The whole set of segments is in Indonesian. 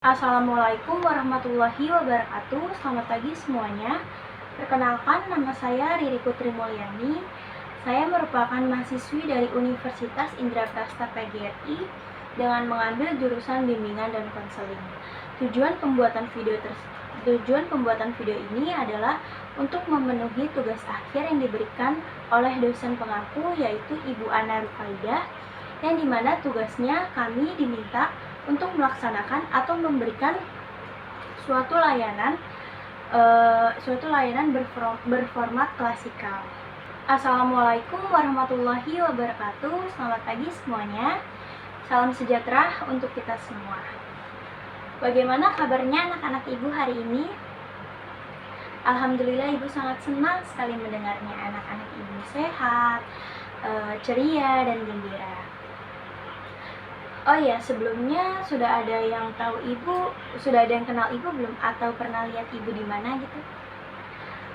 Assalamualaikum warahmatullahi wabarakatuh. Selamat pagi semuanya. Perkenalkan, nama saya Riri Putri Mulyani. Saya merupakan mahasiswi dari Universitas Indraprasta PGRI dengan mengambil jurusan bimbingan dan konseling. Tujuan pembuatan video ini adalah untuk memenuhi tugas akhir yang diberikan oleh dosen pengampu, yaitu Ibu Ana Rufaidah, yang dimana tugasnya kami diminta untuk melaksanakan atau memberikan suatu layanan berformat klasikal. Assalamualaikum warahmatullahi wabarakatuh. Selamat pagi semuanya. Salam sejahtera untuk kita semua. Bagaimana kabarnya anak-anak ibu hari ini? Alhamdulillah ibu sangat senang sekali mendengarnya. Anak-anak ibu sehat, ceria, dan gembira. Oh ya, sebelumnya sudah ada yang kenal ibu belum, atau pernah lihat ibu di mana gitu?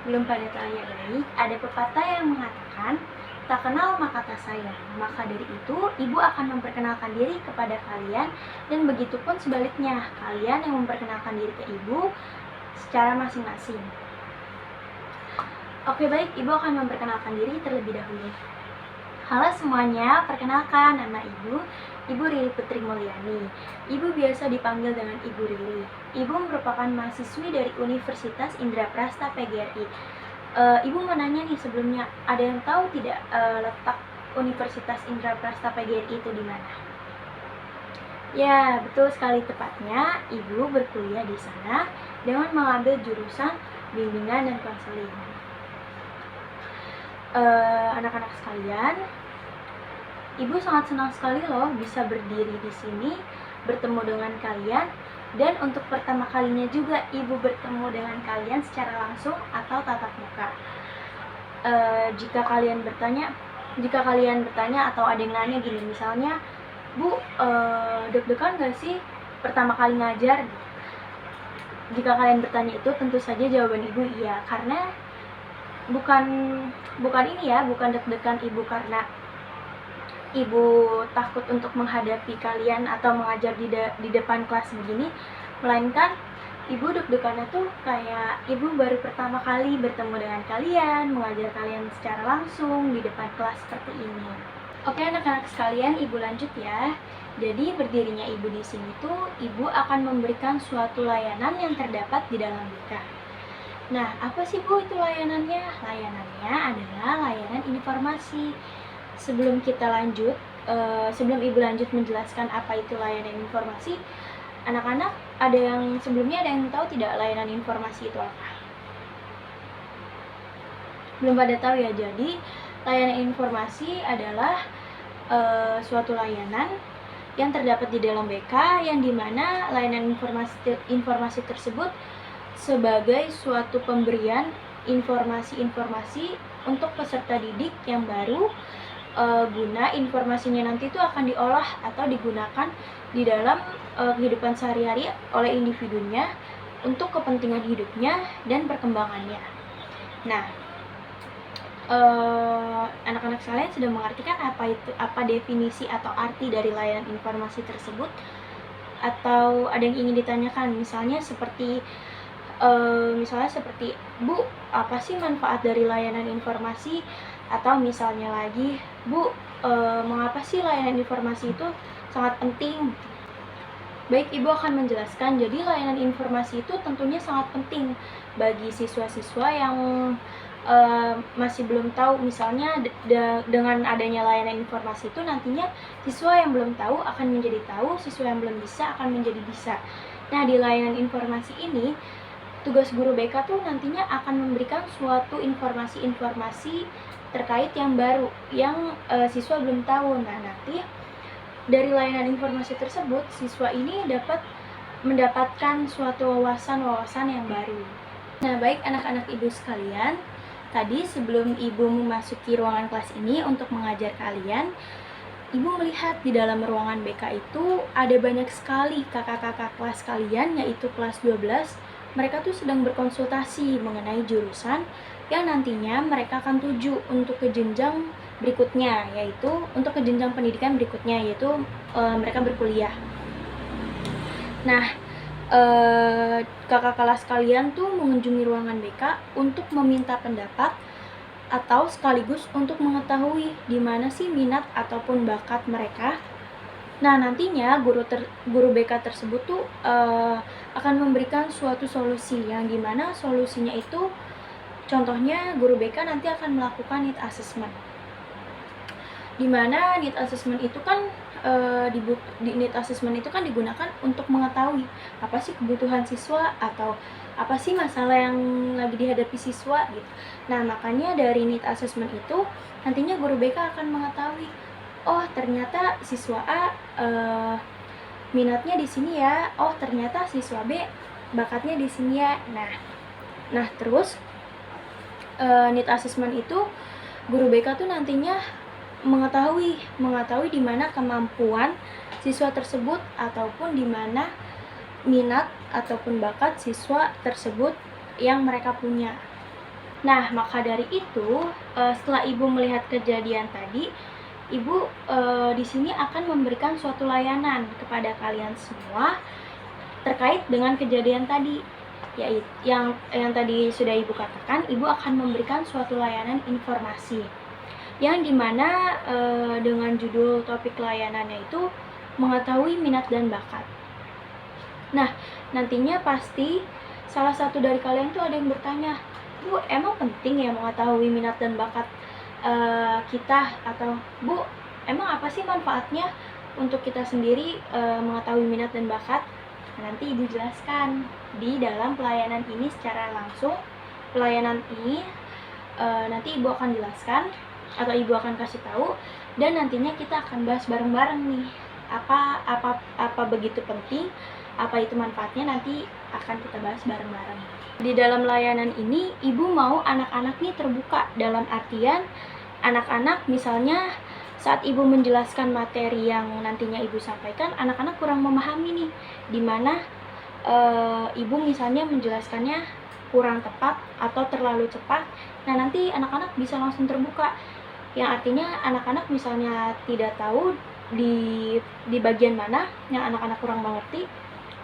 Belum pada tahu ya. Baik, ada pepatah yang mengatakan, tak kenal maka tak sayang. Maka dari itu, ibu akan memperkenalkan diri kepada kalian, dan begitu pun sebaliknya, kalian yang memperkenalkan diri ke ibu secara masing-masing. Oke, baik, ibu akan memperkenalkan diri terlebih dahulu. Halo semuanya, perkenalkan, nama ibu Riri Putri Mulyani. Ibu biasa dipanggil dengan Ibu Riri. Ibu merupakan mahasiswi dari Universitas Indraprasta PGRI. Ibu mau nanya nih sebelumnya, ada yang tahu tidak letak Universitas Indraprasta PGRI itu di mana? Ya, betul sekali, tepatnya ibu berkuliah di sana dengan mengambil jurusan bimbingan dan konseling. Anak-anak sekalian, ibu sangat senang sekali loh bisa berdiri di sini bertemu dengan kalian, dan untuk pertama kalinya juga ibu bertemu dengan kalian secara langsung atau tatap muka. Jika kalian bertanya atau ada yang nanya gini, misalnya, Bu, deg-degan gak sih pertama kali ngajar? Jika kalian bertanya itu, tentu saja jawaban ibu iya, karena bukan deg-degan ibu karena ibu takut untuk menghadapi kalian atau mengajar di depan kelas begini, melainkan ibu deg-degannya tuh kayak ibu baru pertama kali bertemu dengan kalian, mengajar kalian secara langsung di depan kelas seperti ini. Oke anak-anak sekalian, ibu lanjut ya. Jadi berdirinya ibu di sini tuh, ibu akan memberikan suatu layanan yang terdapat di dalam BK. Nah, apa sih Bu itu layanannya? Layanannya adalah layanan informasi. Sebelum Ibu lanjut menjelaskan apa itu layanan informasi, anak-anak ada yang tahu tidak layanan informasi itu apa? Belum pada tahu ya. Jadi, layanan informasi adalah suatu layanan yang terdapat di dalam BK, yang dimana layanan informasi tersebut sebagai suatu pemberian informasi-informasi untuk peserta didik yang baru, guna informasinya nanti itu akan diolah atau digunakan di dalam kehidupan sehari-hari oleh individunya untuk kepentingan hidupnya dan perkembangannya. Nah, anak-anak sekalian sudah mengartikan apa definisi atau arti dari layanan informasi tersebut, atau ada yang ingin ditanyakan? Misalnya seperti Bu, apa sih manfaat dari layanan informasi? Atau misalnya lagi, Bu, mengapa sih layanan informasi itu sangat penting? Baik, ibu akan menjelaskan. Jadi layanan informasi itu tentunya sangat penting bagi siswa-siswa yang masih belum tahu. Misalnya dengan adanya layanan informasi itu, nantinya siswa yang belum tahu akan menjadi tahu, siswa yang belum bisa akan menjadi bisa. Nah, di layanan informasi ini, tugas guru BK tuh nantinya akan memberikan suatu informasi-informasi terkait yang baru, yang siswa belum tahu. Nah, nanti dari layanan informasi tersebut, siswa ini dapat mendapatkan suatu wawasan yang baru. Nah, baik anak-anak ibu sekalian, tadi sebelum ibu memasuki ruangan kelas ini untuk mengajar kalian, ibu melihat di dalam ruangan BK itu ada banyak sekali kakak-kakak kelas kalian, yaitu kelas 12. Mereka tuh sedang berkonsultasi mengenai jurusan yang nantinya mereka akan tuju untuk ke jenjang berikutnya, yaitu untuk ke jenjang pendidikan berikutnya, yaitu mereka berkuliah. Nah, kakak kelas kalian tuh mengunjungi ruangan BK untuk meminta pendapat atau sekaligus untuk mengetahui di mana sih minat ataupun bakat mereka. Nah, nantinya guru BK tersebut tuh akan memberikan suatu solusi yang dimana solusinya itu contohnya guru BK nanti akan melakukan need assessment. Dimana need assessment itu kan need assessment itu kan digunakan untuk mengetahui apa sih kebutuhan siswa atau apa sih masalah yang lagi dihadapi siswa gitu. Nah, makanya dari need assessment itu nantinya guru BK akan mengetahui, oh ternyata siswa A minatnya di sini ya, oh ternyata siswa B bakatnya di sini ya. Nah terus need assessment itu guru BK tuh nantinya mengetahui di mana kemampuan siswa tersebut ataupun di mana minat ataupun bakat siswa tersebut yang mereka punya. Nah, maka dari itu setelah Ibu melihat kejadian tadi, Ibu di sini akan memberikan suatu layanan kepada kalian semua terkait dengan kejadian tadi. Yaitu yang tadi sudah Ibu katakan, Ibu akan memberikan suatu layanan informasi yang dimana dengan judul topik layanannya itu mengetahui minat dan bakat. Nah, nantinya pasti salah satu dari kalian tuh ada yang bertanya, Bu, emang penting ya mengetahui minat dan bakat kita? Atau Bu, emang apa sih manfaatnya untuk kita sendiri mengetahui minat dan bakat? Nah, nanti Ibu jelaskan di dalam pelayanan ini secara langsung. Pelayanan ini nanti Ibu akan jelaskan atau Ibu akan kasih tahu, dan nantinya kita akan bahas bareng-bareng nih apa begitu penting, apa itu manfaatnya, nanti akan kita bahas bareng-bareng. Di dalam layanan ini Ibu mau anak-anak nih terbuka, dalam artian anak-anak misalnya saat Ibu menjelaskan materi yang nantinya Ibu sampaikan, anak-anak kurang memahami nih, dimana Ibu misalnya menjelaskannya kurang tepat atau terlalu cepat. Nah, nanti anak-anak bisa langsung terbuka, yang artinya anak-anak misalnya tidak tahu di bagian mana yang anak-anak kurang mengerti,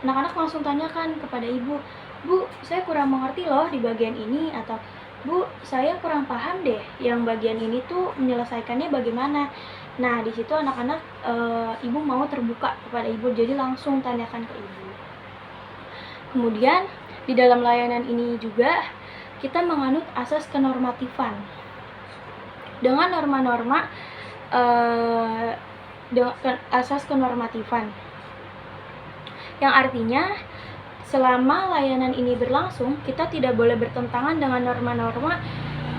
anak-anak langsung tanyakan kepada Ibu, Bu, saya kurang mengerti loh di bagian ini, atau Bu, saya kurang paham deh yang bagian ini tuh menyelesaikannya bagaimana. Nah, di situ anak-anak Ibu mau terbuka kepada Ibu, jadi langsung tanyakan ke Ibu. Kemudian di dalam layanan ini juga kita menganut asas kenormatifan dengan norma-norma asas kenormatifan, yang artinya selama layanan ini berlangsung, kita tidak boleh bertentangan dengan norma-norma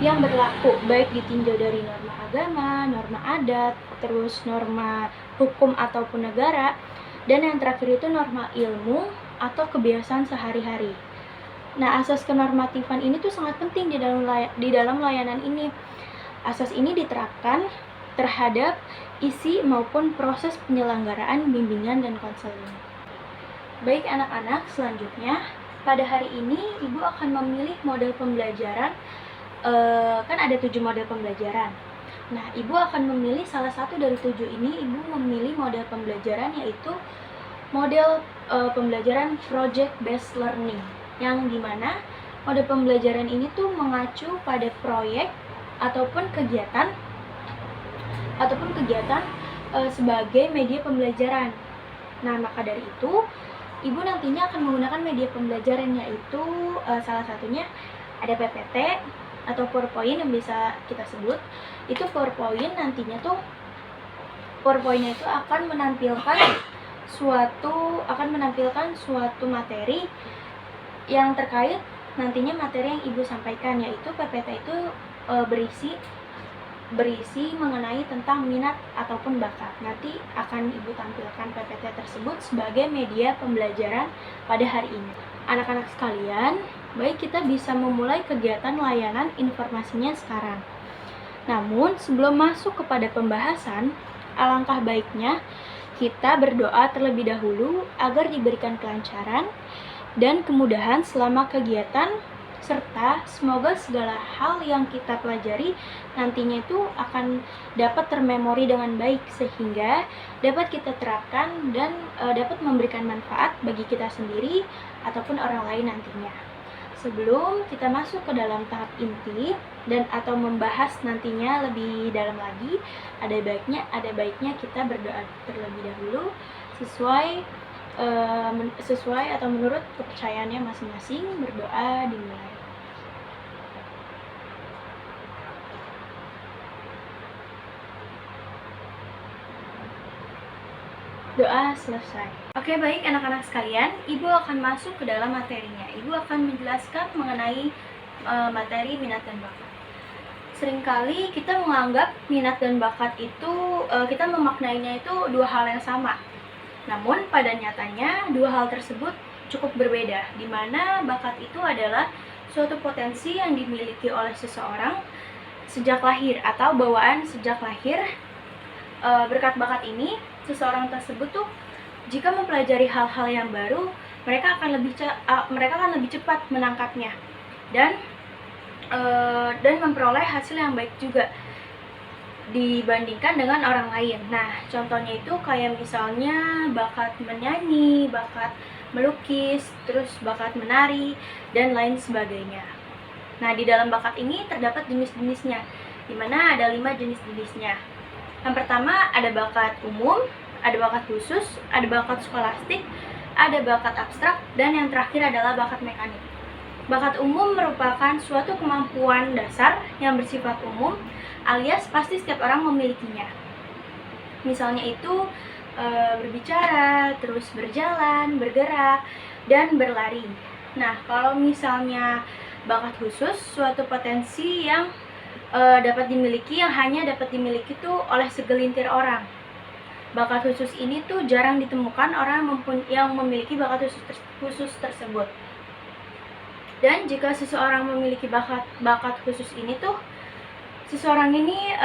yang berlaku, baik ditinjau dari norma agama, norma adat, terus norma hukum ataupun negara, dan yang terakhir itu norma ilmu atau kebiasaan sehari-hari. Nah, asas kenormatifan ini tuh sangat penting di dalam layanan ini. Asas ini diterapkan terhadap isi maupun proses penyelenggaraan bimbingan dan konseling. Baik anak-anak, selanjutnya pada hari ini Ibu akan memilih model pembelajaran. Kan ada 7 model pembelajaran. Nah, Ibu akan memilih salah satu dari 7 ini. Ibu memilih model pembelajaran, yaitu model pembelajaran project based learning, yang dimana model pembelajaran ini tuh mengacu pada proyek ataupun kegiatan sebagai media pembelajaran. Nah, maka dari itu Ibu nantinya akan menggunakan media pembelajaran, yaitu salah satunya ada PPT atau PowerPoint yang bisa kita sebut. Itu PowerPoint nantinya tuh PowerPoint-nya itu akan menampilkan suatu materi yang terkait nantinya materi yang Ibu sampaikan, yaitu PPT itu berisi mengenai tentang minat ataupun bakat. Nanti akan Ibu tampilkan PPT tersebut sebagai media pembelajaran pada hari ini. Anak-anak sekalian, baik kita bisa memulai kegiatan layanan informasinya sekarang. Namun, sebelum masuk kepada pembahasan, alangkah baiknya kita berdoa terlebih dahulu agar diberikan kelancaran dan kemudahan selama kegiatan serta semoga segala hal yang kita pelajari nantinya itu akan dapat termemori dengan baik sehingga dapat kita terapkan dan dapat memberikan manfaat bagi kita sendiri ataupun orang lain nantinya. Sebelum kita masuk ke dalam tahap inti dan atau membahas nantinya lebih dalam lagi, ada baiknya kita berdoa terlebih dahulu sesuai atau menurut kepercayaannya masing-masing. Berdoa dimulai. Doa selesai. Oke, baik anak-anak sekalian, Ibu akan masuk ke dalam materinya. Ibu akan menjelaskan mengenai materi minat dan bakat. Seringkali kita menganggap minat dan bakat itu, kita memaknainya itu dua hal yang sama. Namun pada nyatanya dua hal tersebut cukup berbeda, di mana bakat itu adalah suatu potensi yang dimiliki oleh seseorang sejak lahir atau bawaan sejak lahir. Berkat bakat ini, seseorang tersebut tuh jika mempelajari hal-hal yang baru, mereka akan lebih cepat menangkapnya dan memperoleh hasil yang baik juga dibandingkan dengan orang lain. Nah, contohnya itu kayak misalnya bakat menyanyi, bakat melukis, terus bakat menari, dan lain sebagainya. Nah, di dalam bakat ini terdapat jenis-jenisnya, di mana ada 5 jenis-jenisnya. Yang pertama ada bakat umum, ada bakat khusus, ada bakat skolastik, ada bakat abstrak, dan yang terakhir adalah bakat mekanik. Bakat umum merupakan suatu kemampuan dasar yang bersifat umum, alias pasti setiap orang memilikinya. Misalnya itu berbicara, terus berjalan, bergerak, dan berlari. Nah, kalau misalnya bakat khusus, suatu potensi yang dapat dimiliki yang hanya dapat dimiliki tuh oleh segelintir orang. Bakat khusus ini tuh jarang ditemukan orang yang memiliki bakat khusus tersebut. Dan jika seseorang memiliki bakat khusus ini tuh, seseorang ini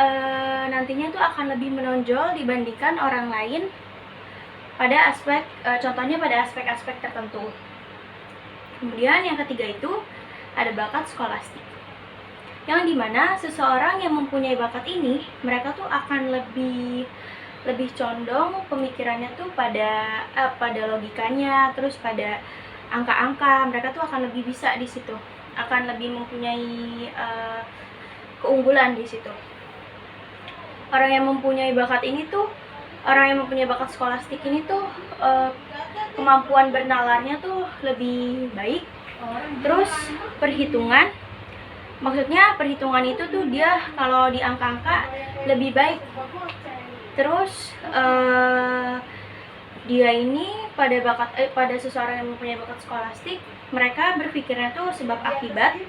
nantinya tuh akan lebih menonjol dibandingkan orang lain pada contohnya pada aspek-aspek tertentu. Kemudian yang ketiga itu ada bakat skolastik, yang dimana seseorang yang mempunyai bakat ini, mereka tuh akan lebih condong pemikirannya tuh pada logikanya, terus pada angka-angka. Mereka tuh akan lebih bisa di situ, akan lebih mempunyai keunggulan di situ. Orang yang mempunyai bakat skolastik ini tuh kemampuan bernalarnya tuh lebih baik. Terus perhitungan itu tuh dia kalau di angka-angka lebih baik. Terus dia ini pada seseorang yang mempunyai bakat skolastik, mereka berpikirnya tuh sebab akibat.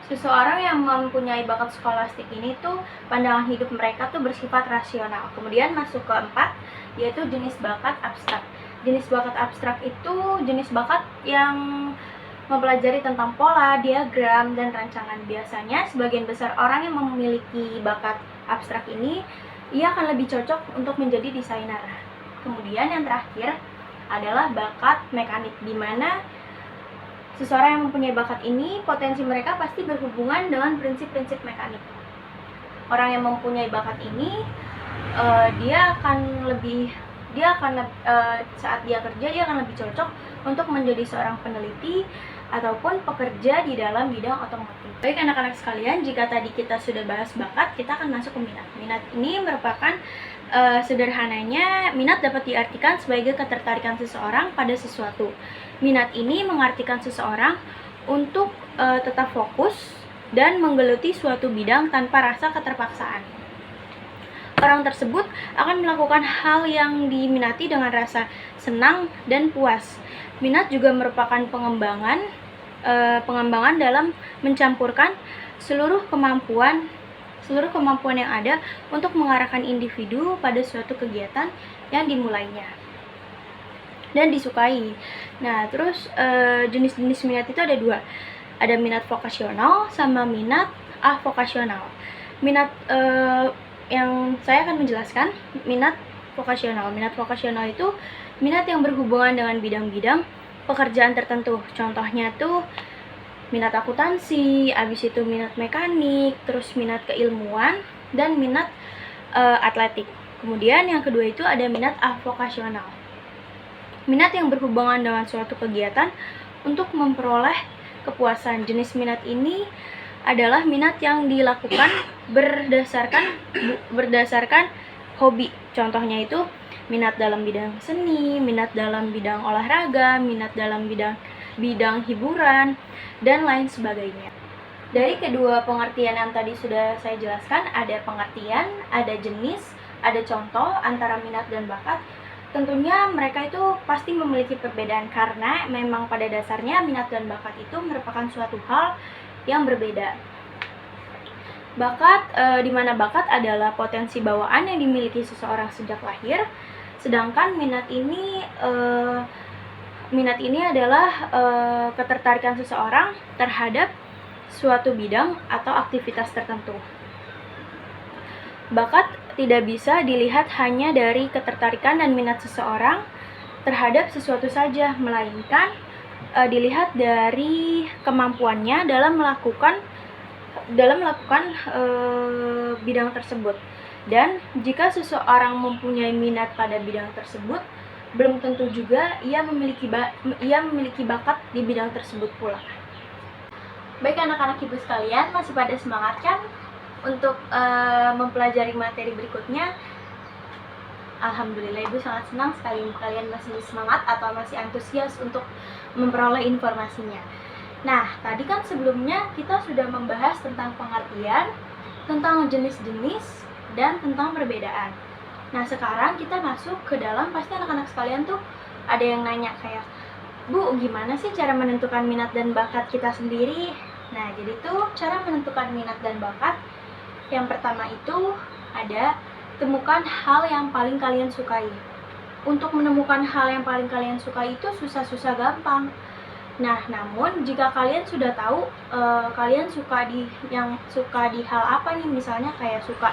Seseorang yang mempunyai bakat skolastik ini tuh pandangan hidup mereka tuh bersifat rasional. Kemudian masuk ke 4, yaitu jenis bakat abstrak. Jenis bakat abstrak itu jenis bakat yang mempelajari tentang pola, diagram, dan rancangan. Biasanya sebagian besar orang yang memiliki bakat abstrak ini, ia akan lebih cocok untuk menjadi desainer. Kemudian yang terakhir adalah bakat mekanik, di mana seseorang yang mempunyai bakat ini, potensi mereka pasti berhubungan dengan prinsip-prinsip mekanik. Orang yang mempunyai bakat ini, saat dia kerja, dia akan lebih cocok untuk menjadi seorang peneliti ataupun pekerja di dalam bidang otomotif. Baik anak-anak sekalian, jika tadi kita sudah bahas bakat, kita akan masuk ke minat. Minat ini merupakan sederhananya, minat dapat diartikan sebagai ketertarikan seseorang pada sesuatu. Minat ini mengartikan seseorang untuk tetap fokus dan menggeluti suatu bidang tanpa rasa keterpaksaan. Orang tersebut akan melakukan hal yang diminati dengan rasa senang dan puas. Minat juga merupakan pengembangan dalam mencampurkan seluruh kemampuan yang ada untuk mengarahkan individu pada suatu kegiatan yang dimulainya dan disukai. Nah, terus jenis-jenis minat itu ada 2. Ada minat vokasional sama minat avokasional. Minat yang saya akan menjelaskan minat vokasional. Minat vokasional itu minat yang berhubungan dengan bidang-bidang pekerjaan tertentu. Contohnya tuh minat akuntansi, habis itu minat mekanik, terus minat keilmuan, dan minat atletik. Kemudian yang kedua itu ada minat vokasional. Minat yang berhubungan dengan suatu kegiatan untuk memperoleh kepuasan. Jenis minat ini adalah minat yang dilakukan berdasarkan hobi. Contohnya itu minat dalam bidang seni, minat dalam bidang olahraga, minat dalam bidang hiburan, dan lain sebagainya. Dari kedua pengertian yang tadi sudah saya jelaskan, ada pengertian, ada jenis, ada contoh antara minat dan bakat. Tentunya mereka itu pasti memiliki perbedaan karena memang pada dasarnya minat dan bakat itu merupakan suatu hal yang berbeda. Bakat, di mana bakat adalah potensi bawaan yang dimiliki seseorang sejak lahir, sedangkan minat ini adalah ketertarikan seseorang terhadap suatu bidang atau aktivitas tertentu. Bakat tidak bisa dilihat hanya dari ketertarikan dan minat seseorang terhadap sesuatu saja, melainkan dilihat dari kemampuannya dalam melakukan bidang tersebut. Dan jika seseorang mempunyai minat pada bidang tersebut, belum tentu juga ia memiliki bakat di bidang tersebut pula. Baik anak-anak ibu sekalian, masih pada semangat kan untuk mempelajari materi berikutnya? Alhamdulillah, ibu sangat senang sekali kalian masih semangat atau masih antusias untuk memperoleh informasinya. Nah, tadi kan sebelumnya kita sudah membahas tentang pengertian, tentang jenis-jenis, dan tentang perbedaan. Nah, sekarang kita masuk ke dalam, pasti anak-anak sekalian tuh ada yang nanya kayak, Bu, gimana sih cara menentukan minat dan bakat kita sendiri? Nah, jadi tuh cara menentukan minat dan bakat, yang pertama itu ada temukan hal yang paling kalian sukai. Untuk menemukan hal yang paling kalian sukai itu susah-susah gampang. Nah, namun jika kalian sudah tahu kalian suka di hal apa nih, misalnya kayak suka,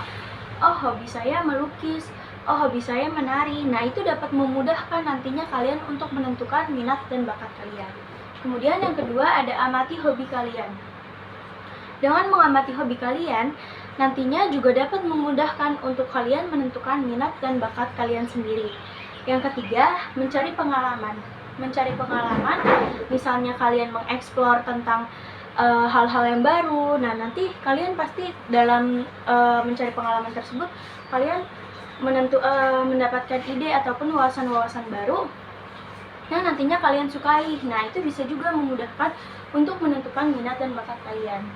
oh hobi saya melukis, oh hobi saya menari. Nah, itu dapat memudahkan nantinya kalian untuk menentukan minat dan bakat kalian. Kemudian yang kedua ada amati hobi kalian. Dengan mengamati hobi kalian, nantinya juga dapat memudahkan untuk kalian menentukan minat dan bakat kalian sendiri. Yang ketiga, mencari pengalaman. Mencari pengalaman, misalnya kalian mengeksplor tentang hal-hal yang baru. Nah, nanti kalian pasti dalam mencari pengalaman tersebut, kalian mendapatkan ide ataupun wawasan-wawasan baru yang nantinya kalian sukai. Nah, itu bisa juga memudahkan untuk menentukan minat dan bakat kalian.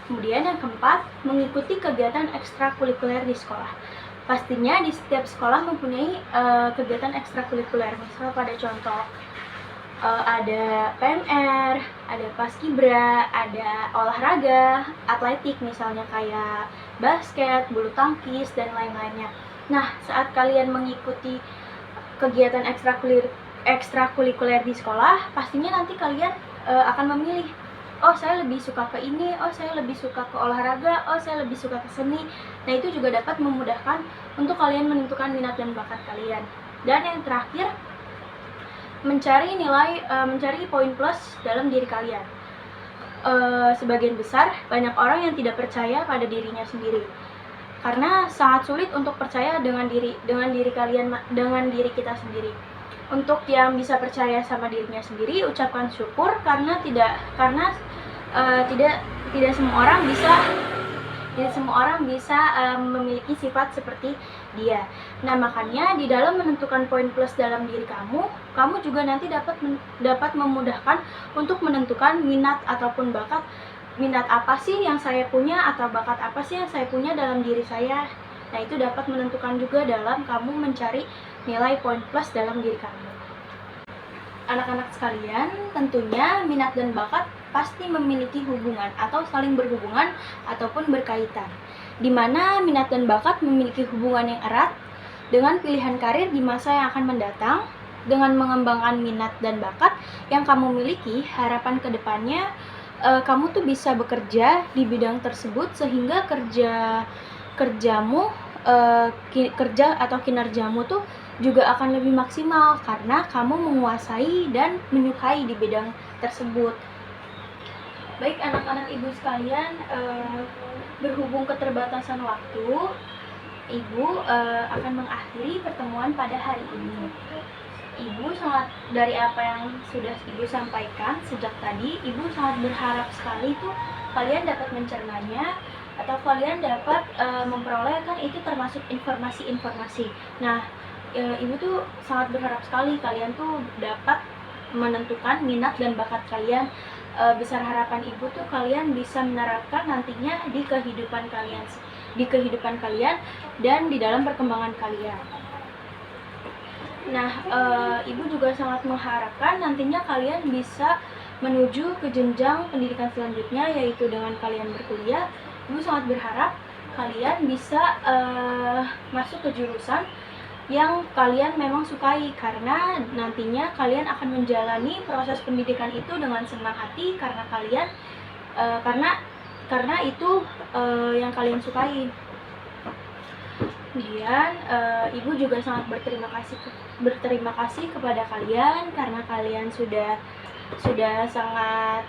Kemudian yang keempat, mengikuti kegiatan ekstrakurikuler di sekolah. Pastinya di setiap sekolah mempunyai kegiatan ekstrakurikuler. Misal pada contoh ada PMR, ada paskibra, ada olahraga, atletik misalnya kayak basket, bulu tangkis, dan lain-lainnya. Nah, saat kalian mengikuti kegiatan ekstrakurikuler di sekolah, pastinya nanti kalian akan memilih, oh saya lebih suka ke ini, oh saya lebih suka ke olahraga, oh saya lebih suka ke seni. Nah, itu juga dapat memudahkan untuk kalian menentukan minat dan bakat kalian. Dan yang terakhir, mencari poin plus dalam diri kalian. Sebagian besar banyak orang yang tidak percaya pada dirinya sendiri, karena sangat sulit untuk percaya dengan diri kita sendiri. Untuk yang bisa percaya sama dirinya sendiri, ucapkan syukur karena tidak semua orang bisa memiliki sifat seperti dia. Nah, makanya di dalam menentukan poin plus dalam diri kamu juga nanti dapat memudahkan untuk menentukan minat ataupun bakat. Minat apa sih yang saya punya atau bakat apa sih yang saya punya dalam diri saya. Nah, itu dapat menentukan juga dalam kamu mencari nilai poin plus dalam diri kamu. Anak-anak sekalian, tentunya minat dan bakat pasti memiliki hubungan atau saling berhubungan ataupun berkaitan, di mana minat dan bakat memiliki hubungan yang erat dengan pilihan karir di masa yang akan mendatang. Dengan mengembangkan minat dan bakat yang kamu miliki, harapan kedepannya kamu tuh bisa bekerja di bidang tersebut sehingga kerja atau kinerjamu tuh juga akan lebih maksimal karena kamu menguasai dan menyukai di bidang tersebut. Baik anak-anak ibu sekalian, berhubung keterbatasan waktu, ibu akan mengakhiri pertemuan pada hari ini. Ibu sangat, dari apa yang sudah ibu sampaikan sejak tadi, ibu sangat berharap sekali tuh kalian dapat mencernanya atau kalian dapat memperoleh, kan itu termasuk informasi-informasi. Nah, ibu tuh sangat berharap sekali kalian tuh dapat menentukan minat dan bakat kalian. Besar harapan ibu tuh kalian bisa menerapkan nantinya di kehidupan kalian dan di dalam perkembangan kalian. Nah, ibu juga sangat mengharapkan nantinya kalian bisa menuju ke jenjang pendidikan selanjutnya, yaitu dengan kalian berkuliah. Ibu sangat berharap kalian bisa masuk ke jurusan yang kalian memang sukai, karena nantinya kalian akan menjalani proses pendidikan itu dengan senang hati karena kalian karena itu yang kalian sukai. Kemudian ibu juga sangat berterima kasih kepada kalian karena kalian sudah sangat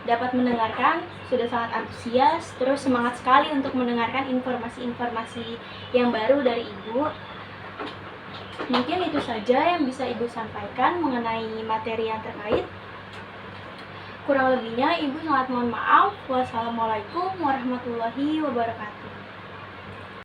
dapat mendengarkan, sudah sangat antusias, terus semangat sekali untuk mendengarkan informasi-informasi yang baru dari ibu. Mungkin itu saja yang bisa ibu sampaikan mengenai materi yang terkait. Kurang lebihnya ibu sangat mohon maaf. Wassalamualaikum warahmatullahi wabarakatuh.